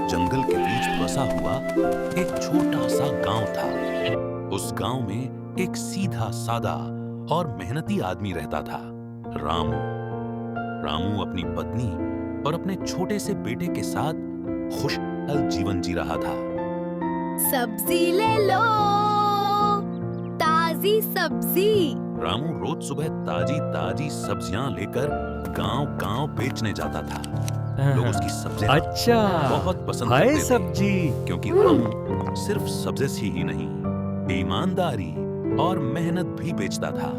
जंगल के बीच बसा हुआ एक छोटा सा गांव था। उस गांव में एक सीधा सादा और मेहनती आदमी रहता था, रामू। रामू अपनी पत्नी और अपने छोटे से बेटे के साथ खुशहाल जीवन जी रहा था। सब्जी ले लो, ताजी सब्जी। रामू रोज सुबह ताजी ताजी सब्जियां लेकर गांव-गांव बेचने जाता था। लोग उसकी सब्जियां अच्छा, बहुत पसंद हाय करते थे, सब्जी। क्योंकि रामू सिर्फ सब्जी ही नहीं, ईमानदारी और मेहनत भी बेचता था।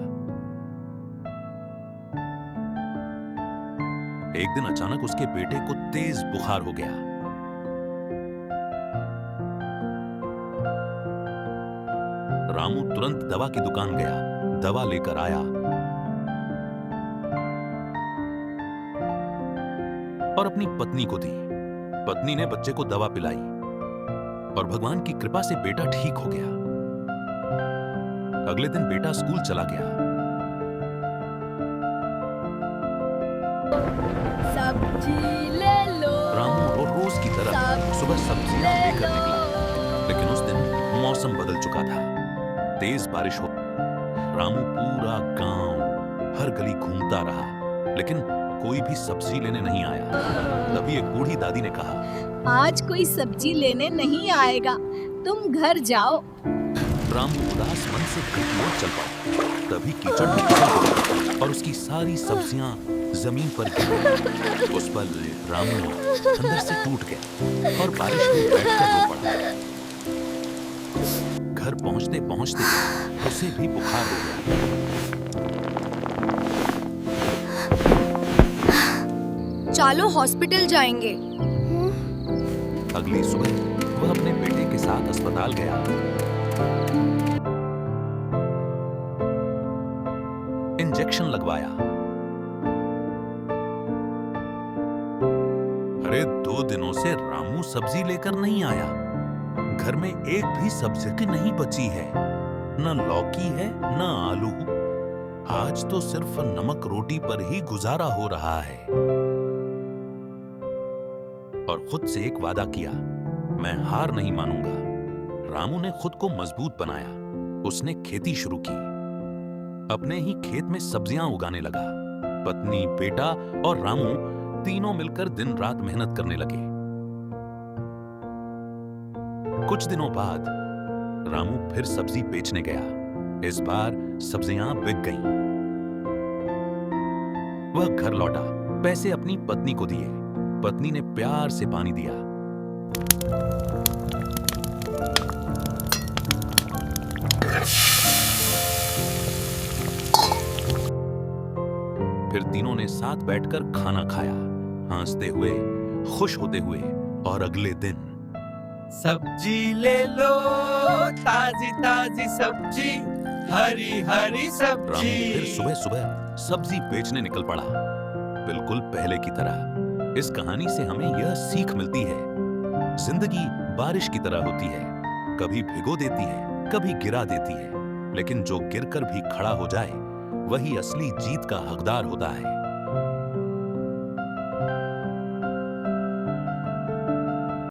एक दिन अचानक उसके बेटे को तेज बुखार हो गया। रामू तुरंत दवा की दुकान गया, दवा लेकर आया और अपनी पत्नी को दी। पत्नी ने बच्चे को दवा पिलाई और भगवान की कृपा से बेटा ठीक हो गया। अगले दिन बेटा स्कूल चला गया। सब्जी ले लो। रामू रोज की तरह सुबह सब्जियां लेकर निकला, लेकिन उस दिन मौसम बदल चुका था। तेज बारिश हो। रामू पूरा गांव, हर गली घूमता रहा, लेकिन कोई भी सब्जी लेने नहीं आया। तभी एक बूढ़ी दादी ने कहा, आज कोई सब्जी लेने नहीं आएगा, तुम घर जाओ। रामू उदास मन से घर की ओर चल पड़ा। तभी कीचड़ में फिसल गया और उसकी सारी सब्जियां जमीन पर गिर गईं। उस पल रामू अंदर से टूट गया और बारिश में बैठकर रो पड़ा। घर पहुंचते पहुंचते उसे भी बुखार हो गया। चलो हॉस्पिटल जाएंगे। अगली सुबह वह अपने बेटे के साथ अस्पताल गया। इंजेक्शन लगवाया। अरे 2 दिनों से रामू सब्जी लेकर नहीं आया। घर में एक भी सब्जी नहीं बची है, न लौकी है न आलू। आज तो सिर्फ नमक रोटी पर ही गुजारा हो रहा है। और खुद से एक वादा किया, मैं हार नहीं मानूंगा। रामू ने खुद को मजबूत बनाया। उसने खेती शुरू की। अपने ही खेत में सब्जियां उगाने लगा। पत्नी, बेटा और रामू तीनों मिलकर दिन रात मेहनत करने लगे। कुछ दिनों बाद रामू फिर सब्जी बेचने गया। इस बार सब्जियां बिक गईं। वह घर लौटा, पैसे अपनी पत्नी को दिए। पत्नी ने प्यार से पानी दिया। फिर तीनों ने साथ बैठकर खाना खाया, हंसते हुए, खुश होते हुए। और अगले दिन सब्जी ले लो, ताजी ताजी सब्जी, हरी हरी रामू सब्जी। फिर सुबह सुबह सब्जी बेचने निकल पड़ा, बिल्कुल पहले की तरह। इस कहानी से हमें यह सीख मिलती है, जिंदगी बारिश की तरह होती है, कभी भिगो देती है, कभी गिरा देती है, लेकिन जो गिरकर भी खड़ा हो जाए वही असली जीत का हकदार होता है।